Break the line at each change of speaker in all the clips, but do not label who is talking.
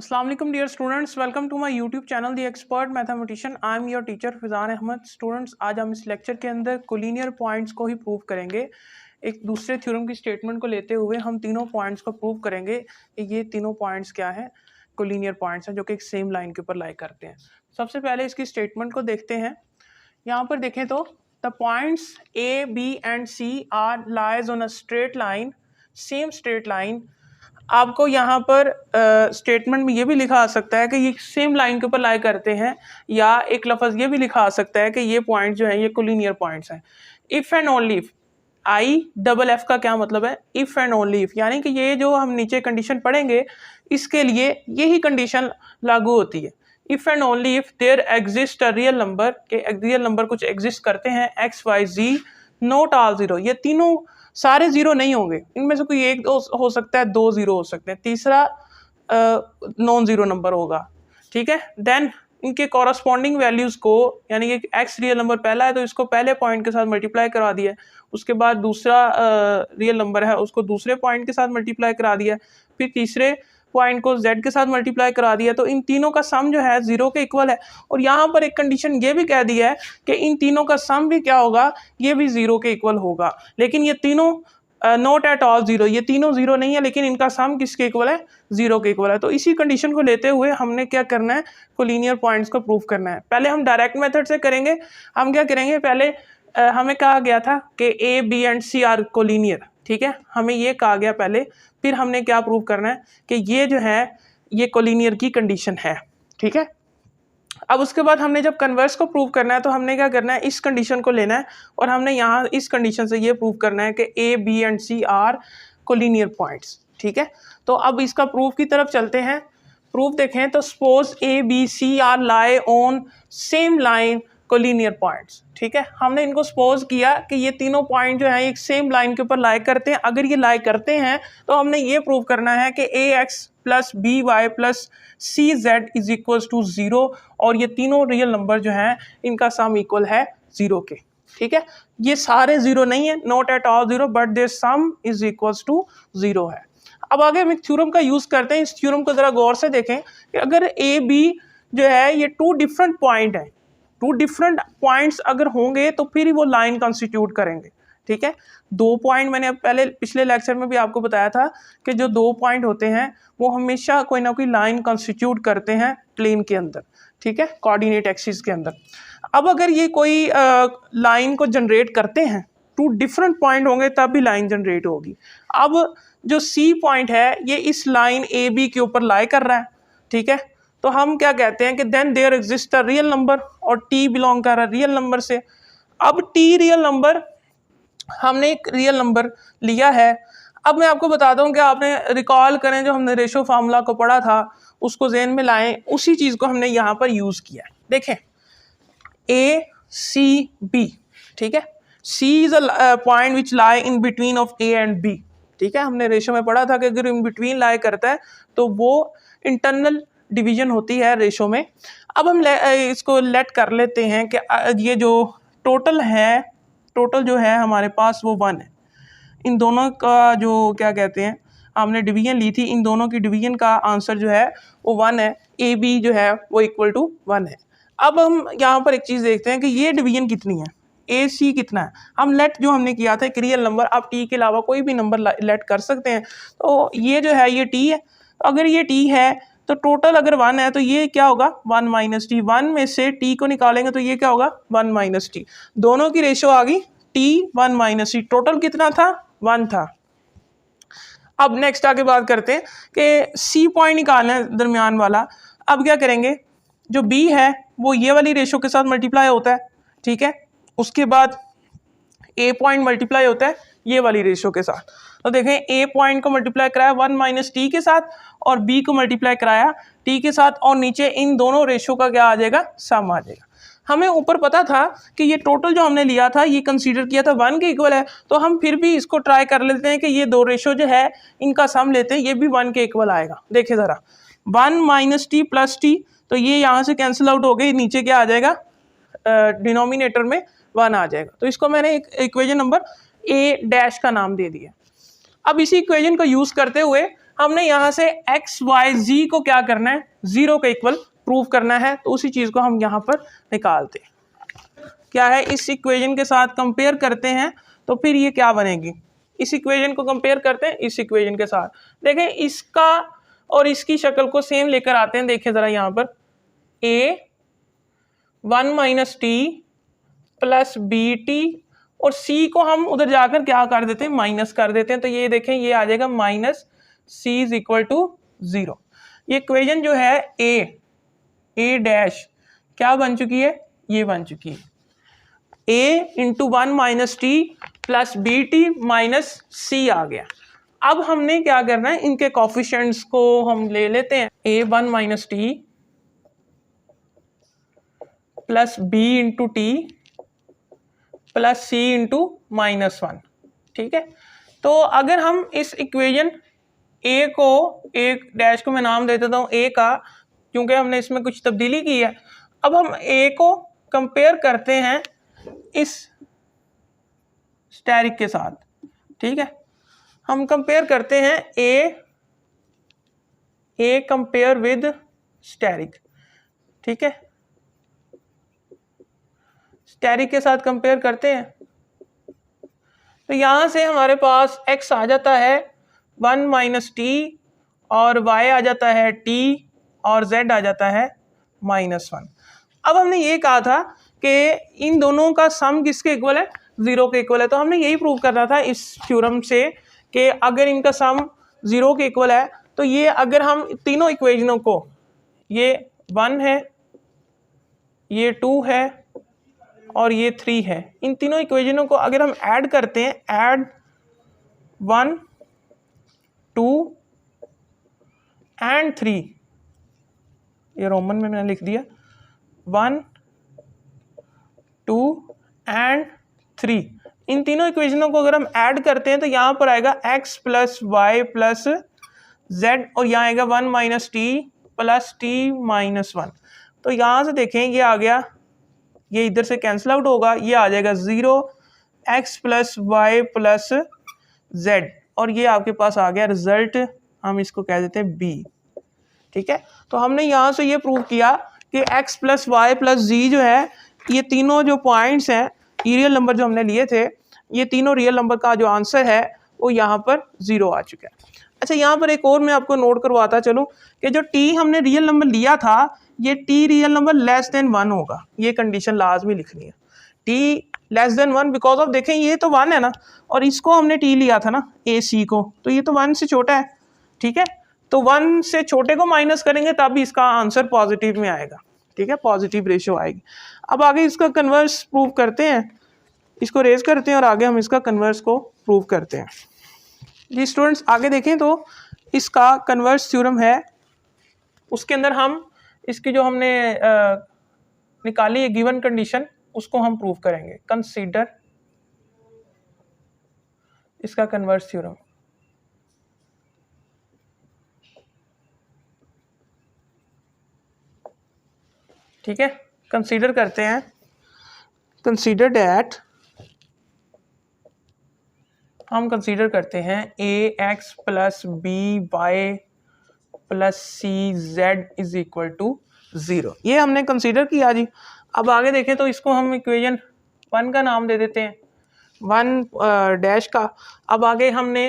अस्सलाम वालेकुम dear students, welcome to my YouTube channel the expert mathematician. I am your teacher Fizan Ahmad. Students, आज हम इस लेक्चर के अंदर कोलिनियर पॉइंट्स को ही प्रूव करेंगे। एक दूसरे थ्योरम की स्टेटमेंट को लेते हुए हम तीनों पॉइंट्स को प्रूव करेंगे। ये तीनों पॉइंट्स क्या है? कोलिनियर पॉइंट्स हैं जो कि एक सेम लाइन के ऊपर लाई करते हैं। सबसे पहले इसकी स्टेटमेंट को देखते हैं। यहाँ पर देखें तो the points A B and C are lies on a straight line, same straight line. आपको यहाँ पर स्टेटमेंट में ये भी लिखा आ सकता है कि ये सेम लाइन के ऊपर लाई करते हैं, या एक लफ्ज़ ये भी लिखा आ सकता है कि ये पॉइंट जो है ये कोलिनियर पॉइंट्स हैं। If and only if, I double F का क्या मतलब है? इफ़ एंड ओनली इफ, यानी कि ये जो हम नीचे कंडीशन पढ़ेंगे इसके लिए यही कंडीशन लागू होती है। If and only if there exist a real number, के रियल नंबर कुछ एग्जिस्ट करते हैं, x y z not all zero. ये तीनों सारे जीरो नहीं होंगे, इनमें से कोई एक हो सकता है, दो जीरो हो सकते हैं, तीसरा नॉन जीरो नंबर होगा। ठीक है, देन इनके कॉरस्पॉन्डिंग वैल्यूज को, यानी कि एक्स रियल नंबर पहला है तो इसको पहले पॉइंट के साथ मल्टीप्लाई करा दिया, उसके बाद दूसरा रियल नंबर है उसको दूसरे पॉइंट के साथ मल्टीप्लाई करा दिया, फिर तीसरे पॉइंट को z के साथ मल्टीप्लाई करा दिया, तो इन तीनों का सम जो है जीरो के इक्वल है। और यहाँ पर एक कंडीशन ये भी कह दी है कि इन तीनों का सम भी क्या होगा, ये भी जीरो के इक्वल होगा। लेकिन ये तीनों नॉट एट ऑल जीरो, ये तीनों जीरो नहीं है, लेकिन इनका सम किसके इक्वल है? जीरो के इक्वल है। तो इसी कंडीशन को लेते हुए हमने क्या करना है, कोलिनियर पॉइंट्स को प्रूव करना है। पहले हम डायरेक्ट मेथड से करेंगे। हम क्या करेंगे, पहले हमें कहा गया था कि A B and C are collinear. ठीक है, हमें ये कहा गया पहले, फिर हमने क्या प्रूव करना है कि ये जो है ये कोलिनियर की कंडीशन है। ठीक है, अब उसके बाद हमने जब कन्वर्स को प्रूव करना है तो हमने क्या करना है, इस कंडीशन को लेना है और हमने यहाँ इस कंडीशन से ये प्रूव करना है कि A B and C are collinear points. ठीक है, तो अब इसका प्रूफ की तरफ चलते हैं। प्रूफ देखें तो suppose A B C are lie on same line collinear points. ठीक है, हमने इनको सपोज किया कि ये तीनों पॉइंट जो है एक सेम लाइन के ऊपर लाई करते हैं। अगर ये लाई करते हैं तो हमने ये प्रूव करना है कि A X plus B Y plus C Z is equal to zero, और ये तीनों रियल नंबर जो हैं इनका सम इक्वल है जीरो के। ठीक है, ये सारे जीरो नहीं है, not at all zero, but their sum is equal to zero है। अब आगे हम एक थ्योरम का यूज करते हैं। इस थ्योरम को जरा गौर से देखें कि अगर ए बी जो है ये टू डिफरेंट पॉइंट है, टू डिफरेंट पॉइंट्स अगर होंगे तो फिर ही वो लाइन कॉन्स्टिट्यूट करेंगे। ठीक है, दो पॉइंट मैंने पहले पिछले लेक्चर में भी आपको बताया था कि जो दो पॉइंट होते हैं वो हमेशा कोई ना कोई लाइन कॉन्स्टिट्यूट करते हैं प्लेन के अंदर। ठीक है, कोऑर्डिनेट एक्सिस के अंदर। अब अगर ये कोई लाइन को जनरेट करते हैं, टू डिफरेंट पॉइंट होंगे तब भी लाइन जनरेट होगी। अब जो सी पॉइंट है ये इस लाइन ए बी के ऊपर लाई कर रहा है। ठीक है, तो हम क्या कहते हैं कि then there exist a real number, और टी बिलोंग कर रहा है रियल नंबर से। अब टी रियल नंबर, हमने एक रियल नंबर लिया है। अब मैं आपको बताता हूँ कि आपने रिकॉल करें जो हमने रेशो फार्मूला को पढ़ा था उसको ज़हन में लाएं, उसी चीज़ को हमने यहाँ पर यूज़ किया है। देखें ए सी बी, ठीक है, C is a point which lie in between of A and B. ठीक है, हमने रेशो में पढ़ा था कि अगर इन बिटवीन लाई करता है तो वो इंटरनल डिवीजन होती है रेशो में। अब हम इसको लेट कर लेते हैं कि ये जो टोटल है, टोटल जो है हमारे पास वो 1 है। इन दोनों का जो क्या कहते हैं, हमने डिवीजन ली थी, इन दोनों की डिवीजन का आंसर जो है वो 1 है। ए बी जो है वो इक्वल टू 1 है। अब हम यहाँ पर एक चीज़ देखते हैं कि ये डिवीजन कितनी है, ए सी कितना है। हम लेट जो हमने किया था एक रियल नंबर, आप टी के अलावा कोई भी नंबर लेट कर सकते हैं। तो ये जो है ये टी है। अगर ये टी है तो टोटल अगर 1 है तो ये क्या होगा, 1 माइनस टी। 1 में से टी को निकालेंगे तो ये क्या होगा, 1 माइनस टी। दोनों की रेशो आ गई टी 1 माइनस टी। टोटल कितना था, 1 था। अब नेक्स्ट आगे बात करते हैं कि सी पॉइंट निकालना है दरमियान वाला। अब क्या करेंगे, जो बी है वो ये वाली रेशो के साथ मल्टीप्लाई होता है। ठीक है, उसके बाद ए पॉइंट मल्टीप्लाई होता है ये वाली रेशो के साथ। तो देखें ए पॉइंट को मल्टीप्लाई कराया 1 माइनस टी के साथ, और बी को मल्टीप्लाई कराया टी के साथ, और नीचे इन दोनों रेशो का क्या आ जाएगा, सम आ जाएगा। हमें ऊपर पता था कि ये टोटल जो हमने लिया था ये कंसीडर किया था 1 के इक्वल है, तो हम फिर भी इसको ट्राई कर लेते हैं कि ये दो रेशो जो है इनका सम लेते हैं, ये भी 1 के इक्वल आएगा। देखिए ज़रा, 1 माइनस टी प्लस टी, तो ये यहाँ से कैंसिल आउट हो गई, नीचे क्या आ जाएगा, डिनोमिनेटर में 1 आ जाएगा। तो इसको मैंने एक इक्वेशन नंबर ए डैश का नाम दे दिया। अब इसी इक्वेशन को यूज़ करते हुए हमने यहाँ से एक्स वाई जी को क्या करना है, 0 के इक्वल प्रूव करना है, तो उसी चीज़ को हम यहाँ पर निकालते हैं। क्या है, इस इक्वेशन के साथ कंपेयर करते हैं तो फिर ये क्या बनेगी, इस इक्वेशन को कंपेयर करते हैं इस इक्वेशन के साथ। देखें इसका और इसकी शक्ल को सेम लेकर आते हैं। देखिए ज़रा यहाँ पर a 1 minus T plus B t और c को हम उधर जाकर क्या कर देते हैं, माइनस कर देते हैं। तो ये देखें ये आ जाएगा minus c is equal to 0। ये इक्वेशन जो है a डैश क्या बन चुकी है, ये बन चुकी है a into 1 minus T plus B T minus C आ गया। अब हमने क्या करना है, इनके कोफिशिएंट्स को हम ले लेते हैं, a 1 minus T plus b into t plus c into minus 1। ठीक है, तो अगर हम इस इक्वेशन a को, एक डैश को मैं नाम दे देता हूँ a का, क्योंकि हमने इसमें कुछ तब्दीली की है। अब हम a को कंपेयर करते हैं इस स्टेरिक के साथ। ठीक है, हम कंपेयर करते हैं a कंपेयर विद स्टेरिक। ठीक है, स्टेरिक के साथ कंपेयर करते हैं तो यहाँ से हमारे पास x आ जाता है 1 माइनस टी और y आ जाता है t और z आ जाता है -1। अब हमने ये कहा था कि इन दोनों का सम किसके इक्वल है, 0 के इक्वल है। तो हमने यही प्रूव करना था इस थ्योरम से कि अगर इनका सम 0 के इक्वल है तो ये अगर हम तीनों इक्वेशनों को, ये 1 है, ये 2 है और ये 3 है, इन तीनों इक्वेशनों को अगर हम ऐड करते हैं, ऐड 1 2 एंड 3, ये रोमन में मैंने लिख दिया 1 2 एंड 3, इन तीनों इक्वेशनों को अगर हम ऐड करते हैं तो यहाँ पर आएगा x plus y plus z और यहाँ आएगा 1 minus T plus t minus 1। तो यहाँ से देखें ये आ गया, ये इधर से कैंसिल आउट होगा, ये आ जाएगा 0 x plus y plus z और ये आपके पास आ गया रिजल्ट, हम इसको कह देते हैं b। ठीक है, तो हमने यहाँ से ये प्रूव किया कि x प्लस वाई प्लस जी जो है, ये तीनों जो पॉइंट्स हैं, ये रियल नंबर जो हमने लिए थे, ये तीनों रियल नंबर का जो आंसर है वो यहाँ पर 0 आ चुका है। अच्छा, यहाँ पर एक और मैं आपको नोट करवाता चलूँ कि जो t हमने रियल नंबर लिया था, ये t real number less than 1 होगा, ये कंडीशन लाजमी लिखनी है, t less than 1 because of देखें ये तो 1 है ना, और इसको हमने t लिया था ना a c को, तो ये तो 1 से छोटा है। ठीक है, तो 1 से छोटे को माइनस करेंगे तब इसका आंसर पॉजिटिव में आएगा। ठीक है, पॉजिटिव रेशियो आएगी। अब आगे इसका कन्वर्स प्रूव करते हैं, इसको रेज करते हैं और आगे हम इसका कन्वर्स को प्रूव करते हैं। जी स्टूडेंट्स, आगे देखें तो इसका कन्वर्स थ्योरम है, उसके अंदर हम इसकी जो हमने निकाली है गिवन कंडीशन, उसको हम प्रूव करेंगे। कंसीडर इसका कन्वर्स थ्योरम। ठीक है, कंसीडर करते हैं, कंसीडर दैट, हम कंसीडर करते हैं ax plus B Y plus C Z is equal to 0, ये हमने कंसीडर किया जी। अब आगे देखें तो इसको हम इक्वेशन 1 का नाम दे देते हैं, 1 डैश का। अब आगे हमने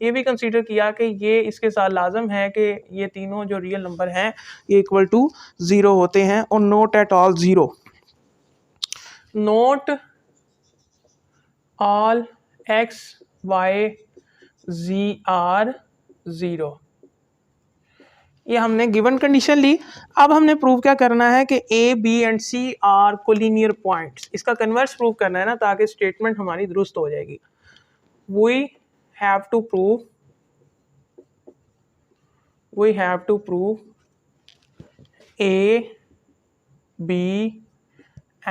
ये भी कंसीडर किया कि ये इसके साथ लाजम है कि ये तीनों जो रियल नंबर हैं ये इक्वल टू 0 होते हैं और not at all 0, not all x y z are 0, ये हमने गिवन कंडीशन ली। अब हमने प्रूव क्या करना है कि a b and c are collinear points, इसका कन्वर्स प्रूव करना है ना, ताकि स्टेटमेंट हमारी दुरुस्त हो जाएगी। we have to prove a b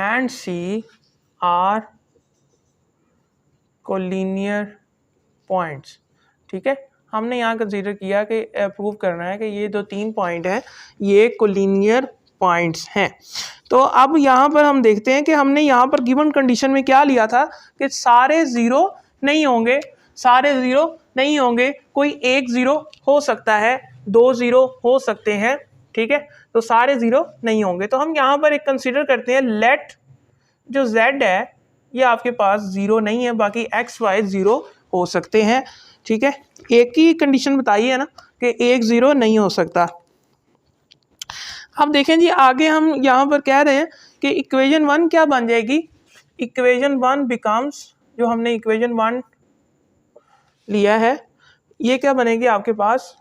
and c are collinear points. ठीक है, हमने यहाँ कंसीडर किया कि प्रूव करना है कि ये जो 3 पॉइंट हैं ये कोलिनियर पॉइंट्स हैं। तो अब यहाँ पर हम देखते हैं कि हमने यहाँ पर गिवन कंडीशन में क्या लिया था कि सारे 0 नहीं होंगे, सारे 0 नहीं होंगे, कोई एक ज़ीरो हो सकता है, 2 ज़ीरो हो सकते हैं, ठीक है, तो सारे ज़ीरो नहीं होंगे। तो हम यहाँ पर एक कंसिडर करते हैं लेट जो z है ये आपके पास ज़ीरो नहीं है, बाकी x y ज़ीरो हो सकते हैं, ठीक है। एक ही कंडीशन बताई है ना कि एक ज़ीरो नहीं हो सकता। अब देखें जी आगे हम यहाँ पर कह रहे हैं कि इक्वेशन 1 क्या बन जाएगी, इक्वेशन 1 बिकम्स, जो हमने इक्वेशन 1 लिया है ये क्या बनेगी आपके पास,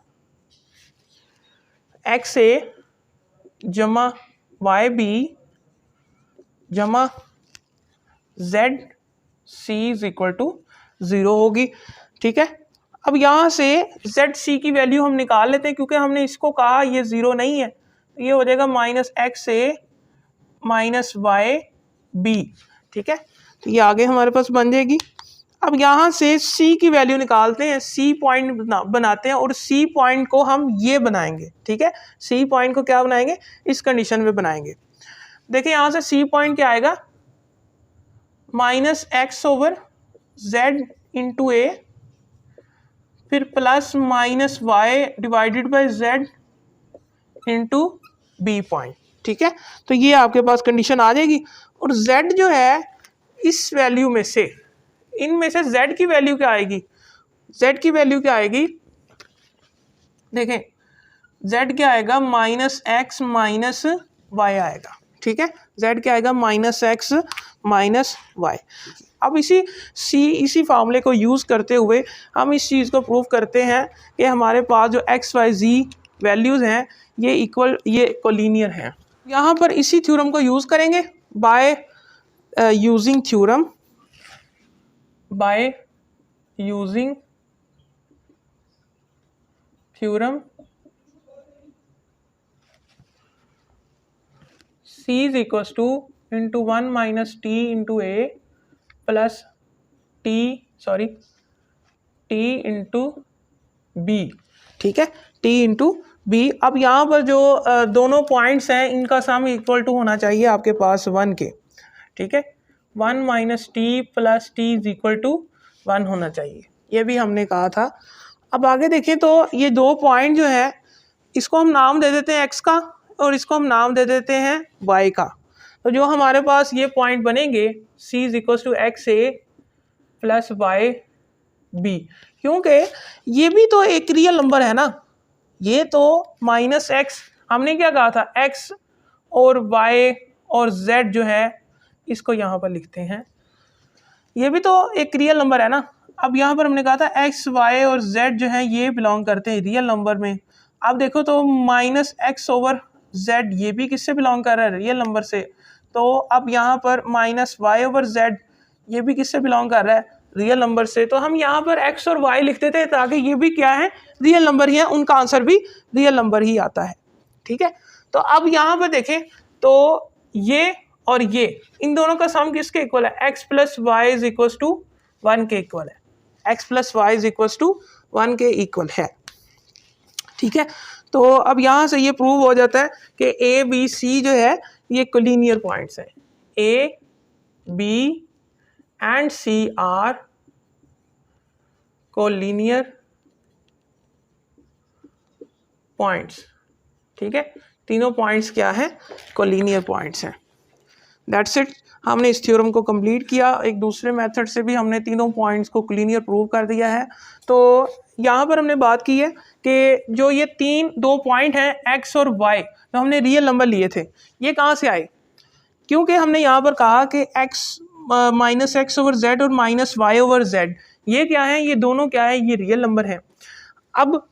एक्स ए जमा वाई बी जमा z c is equal to 0 होगी, ठीक है। अब यहाँ से जेड सी की वैल्यू हम निकाल लेते हैं, क्योंकि हमने इसको कहा ये 0 नहीं है, ये हो जाएगा माइनस एक्स ए माइनस वाई बी, ठीक है। तो ये आगे हमारे पास बन जाएगी। अब यहाँ से C की वैल्यू निकालते हैं, C पॉइंट बनाते हैं और C पॉइंट को हम ये बनाएंगे, ठीक है। C पॉइंट को क्या बनाएंगे, इस कंडीशन में बनाएंगे। देखिए यहाँ से C पॉइंट क्या आएगा, minus x over Z into A, फिर plus minus Y divided by Z into B point, ठीक है। तो ये आपके पास कंडीशन आ जाएगी। और Z जो है इस वैल्यू में से, इनमें से Z की वैल्यू क्या आएगी, Z की वैल्यू क्या आएगी, देखें Z क्या आएगा, माइनस एक्स माइनस वाई आएगा, ठीक है। Z क्या आएगा, माइनस एक्स माइनस वाई। अब इसी फार्मूले को यूज़ करते हुए हम इस चीज़ को प्रूव करते हैं कि हमारे पास जो एक्स वाई जी वैल्यूज़ हैं ये कोलिनियर हैं। यहाँ पर इसी थ्योरम को यूज़ करेंगे by using theorem, by using theorem C is equals to into 1 minus t into a plus t into b, ठीक है, t into b। अब यहाँ पर जो दोनों पॉइंट्स हैं इनका सम इक्वल टू होना चाहिए आपके पास 1 के, ठीक है। 1 minus T plus t is equal to 1 होना चाहिए, ये भी हमने कहा था। अब आगे देखें तो ये दो पॉइंट जो है इसको हम नाम दे देते हैं x का और इसको हम नाम दे देते हैं y का। तो जो हमारे पास ये पॉइंट बनेंगे c is equal to x a plus y b, क्योंकि ये भी तो एक रियल नंबर है ना, ये तो माइनस एक्स, हमने क्या कहा था, x और y और z जो है इसको यहाँ पर लिखते हैं, ये भी तो एक रियल नंबर है ना। अब यहाँ पर हमने कहा था x, y और z जो है ये बिलोंग करते हैं रियल नंबर में। अब देखो तो माइनस एक्स ओवर z ये भी किससे बिलोंग कर रहा है, रियल नंबर से। तो अब यहाँ पर माइनस y ओवर z ये भी किससे बिलोंग कर रहा है, रियल नंबर से। तो हम यहाँ पर x और y लिखते थे ताकि ये भी क्या है, रियल नंबर ही है, उनका आंसर भी रियल नंबर ही आता है, ठीक है। तो अब यहाँ पर देखें तो ये और ये इन दोनों का सम किसके इक्वल है, x plus y is equal to 1 के इक्वल है, x plus y is equal to 1 के इक्वल है, ठीक है। तो अब यहाँ से ये प्रूव हो जाता है कि ए बी सी जो है ये कोलिनियर पॉइंट्स हैं, A B and C are collinear points, ठीक है। तीनों पॉइंट्स क्या है, कोलिनियर पॉइंट्स हैं। दैट्स इट, हमने इस थ्योरम को कंप्लीट किया। एक दूसरे मेथड से भी हमने तीनों पॉइंट्स को कोलिनियर प्रूव कर दिया है। तो यहाँ पर हमने बात की है कि जो ये दो पॉइंट हैं एक्स और वाई, जो हमने रियल नंबर लिए थे, ये कहाँ से आए, क्योंकि हमने यहाँ पर कहा कि x minus x over z और माइनस वाई ओवर जेड ये क्या है, ये दोनों क्या है, ये रियल नंबर है। अब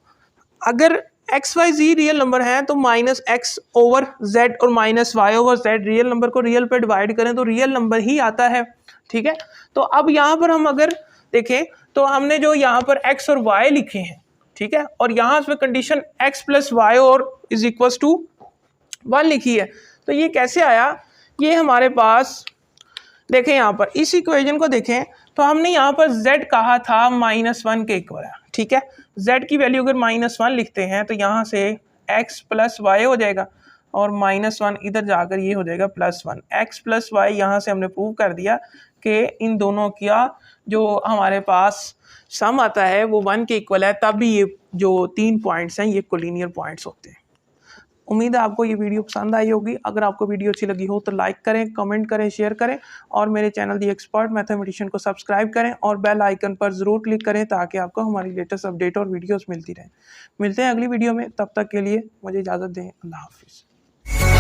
अगर x y z real number है तो माइनस एक्स ओवर जेड और minus y over z real number को रियल पे डिवाइड करें तो रियल नंबर ही आता है, ठीक है। तो अब यहाँ पर हम अगर देखें तो हमने जो यहाँ पर एक्स और वाई लिखे हैं, ठीक है, और यहाँ पे कंडीशन एक्स प्लस वाई और इज इक्वल टू 1 लिखी है, तो ये कैसे आया, ये हमारे पास देखें यहाँ पर इस इक्वेशन को देखें तो हमने यहाँ पर z कहा था -1 के इक्वल है, ठीक है। z की वैल्यू अगर -1 लिखते हैं तो यहाँ से x प्लस वाई हो जाएगा और -1 इधर जाकर ये हो जाएगा +1, x प्लस वाई यहाँ से हमने प्रूव कर दिया कि इन दोनों का जो हमारे पास सम आता है वो 1 के इक्वल है, तब भी ये जो 3 पॉइंट्स हैं ये कोलिनियर पॉइंट्स होते हैं। उम्मीद है आपको ये वीडियो पसंद आई होगी। अगर आपको वीडियो अच्छी लगी हो तो लाइक करें, कमेंट करें, शेयर करें और मेरे चैनल दी एक्सपर्ट मैथमेटिशियन को सब्सक्राइब करें और बेल आइकन पर ज़रूर क्लिक करें ताकि आपको हमारी लेटेस्ट अपडेट और वीडियोस मिलती रहें। मिलते हैं अगली वीडियो में, तब तक के लिए मुझे इजाज़त दें। अल्लाह हाफिज़।